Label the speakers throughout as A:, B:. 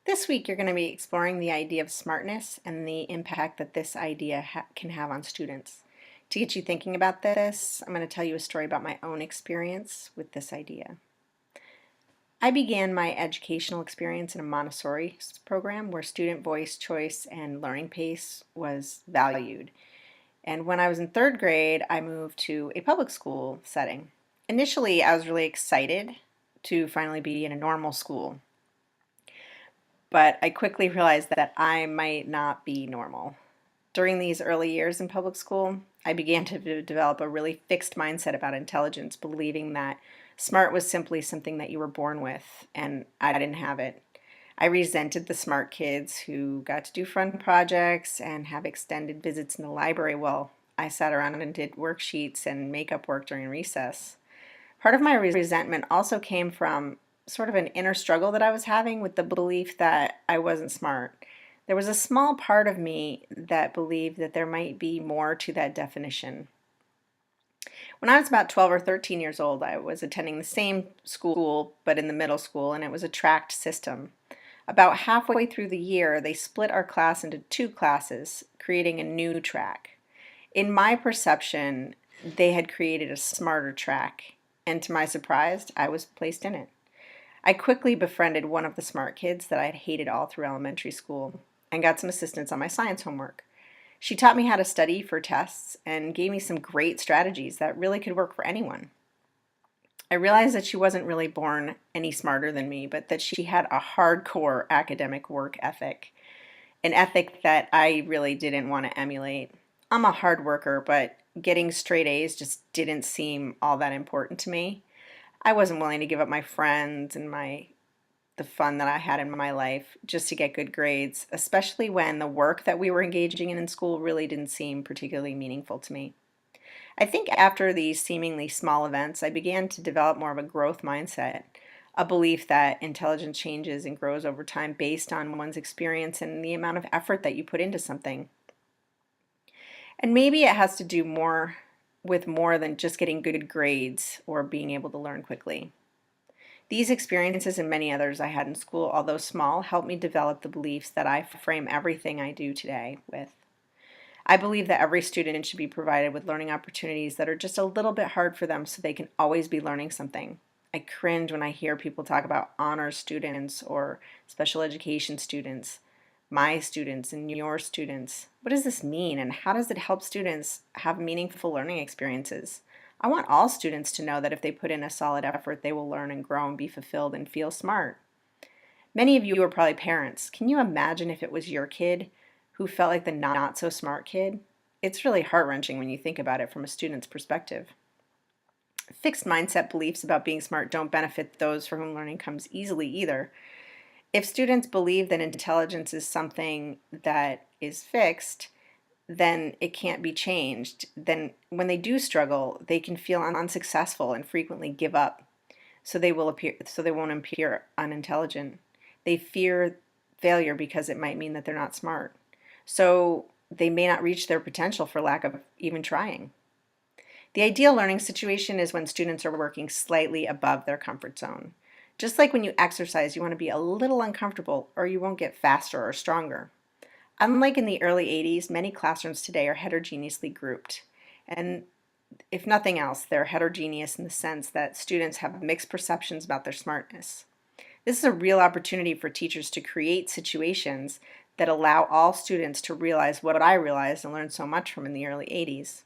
A: This week, you're going to be exploring the idea of smartness and the impact that this idea can have on students. To get you thinking about this, I'm going to tell you a story about my own experience with this idea. I began my educational experience in a Montessori program where student voice, choice, and learning pace was valued. And when I was in third grade, I moved to a public school setting. Initially, I was really excited to finally be in a normal school, but I quickly realized that I might not be normal. During these early years in public school, I began to develop a really fixed mindset about intelligence, believing that smart was simply something that you were born with, and I didn't have it. I resented the smart kids who got to do fun projects and have extended visits in the library while I sat around and did worksheets and makeup work during recess. Part of my resentment also came from sort of an inner struggle that I was having with the belief that I wasn't smart. There was a small part of me that believed that there might be more to that definition. When I was about 12 or 13 years old, I was attending the same school, but in the middle school, and it was a tracked system. About halfway through the year, they split our class into two classes, creating a new track. In my perception, they had created a smarter track, and to my surprise, I was placed in it. I quickly befriended one of the smart kids that I had hated all through elementary school and got some assistance on my science homework. She taught me how to study for tests and gave me some great strategies that really could work for anyone. I realized that she wasn't really born any smarter than me, but that she had a hardcore academic work ethic, an ethic that I really didn't want to emulate. I'm a hard worker, but getting straight A's just didn't seem all that important to me. I wasn't willing to give up my friends and the fun that I had in my life just to get good grades, especially when the work that we were engaging in school really didn't seem particularly meaningful to me. I think after these seemingly small events, I began to develop more of a growth mindset, a belief that intelligence changes and grows over time based on one's experience and the amount of effort that you put into something. And maybe it has to do more with more than just getting good grades or being able to learn quickly. These experiences and many others I had in school, although small, helped me develop the beliefs that I frame everything I do today with. I believe that every student should be provided with learning opportunities that are just a little bit hard for them so they can always be learning something. I cringe when I hear people talk about honors students or special education students, my students and your students. What does this mean, and how does it help students have meaningful learning experiences? I want all students to know that if they put in a solid effort, they will learn and grow and be fulfilled and feel smart. Many of you are probably parents. Can you imagine if it was your kid who felt like the not so smart kid? It's really heart-wrenching when you think about it from a student's perspective. Fixed mindset beliefs about being smart don't benefit those for whom learning comes easily either. If students believe that intelligence is something that is fixed, then it can't be changed. Then when they do struggle, they can feel unsuccessful and frequently give up. So they won't appear unintelligent. They fear failure because it might mean that they're not smart. So they may not reach their potential for lack of even trying. The ideal learning situation is when students are working slightly above their comfort zone. Just like when you exercise, you want to be a little uncomfortable or you won't get faster or stronger. Unlike in the early 80s, many classrooms today are heterogeneously grouped. And if nothing else, they're heterogeneous in the sense that students have mixed perceptions about their smartness. This is a real opportunity for teachers to create situations that allow all students to realize what I realized and learned so much from in the early 80s,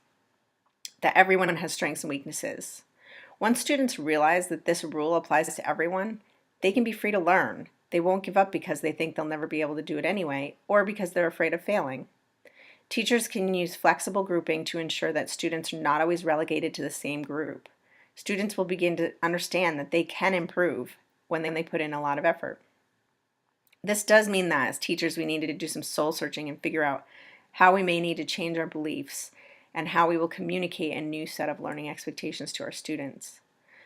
A: that everyone has strengths and weaknesses. Once students realize that this rule applies to everyone, they can be free to learn. They won't give up because they think they'll never be able to do it anyway, or because they're afraid of failing. Teachers can use flexible grouping to ensure that students are not always relegated to the same group. Students will begin to understand that they can improve when they put in a lot of effort. This does mean that as teachers we need to do some soul searching and figure out how we may need to change our beliefs and how we will communicate a new set of learning expectations to our students.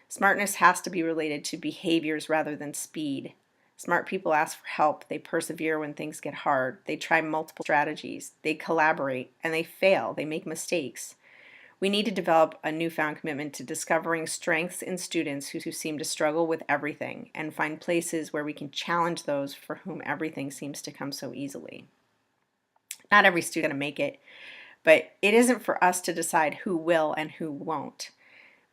A: Smartness has to be related to behaviors rather than speed. Smart people ask for help, they persevere when things get hard, they try multiple strategies, they collaborate, and they fail, they make mistakes. We need to develop a newfound commitment to discovering strengths in students who seem to struggle with everything and find places where we can challenge those for whom everything seems to come so easily. Not every student is going to make it, but it isn't for us to decide who will and who won't.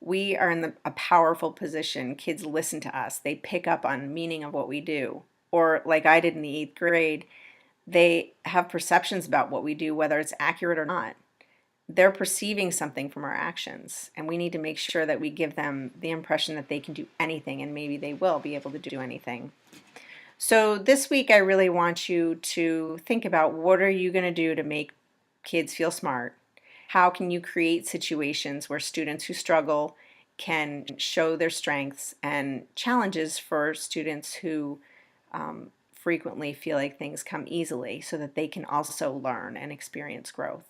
A: We are in a powerful position. Kids listen to us. They pick up on meaning of what we do. Or like I did in the 8th grade, they have perceptions about what we do, whether it's accurate or not. They're perceiving something from our actions, and we need to make sure that we give them the impression that they can do anything, and maybe they will be able to do anything. So this week I really want you to think about, what are you going to do to make kids feel smart? How can you create situations where students who struggle can show their strengths, and challenges for students who frequently feel like things come easily, so that they can also learn and experience growth?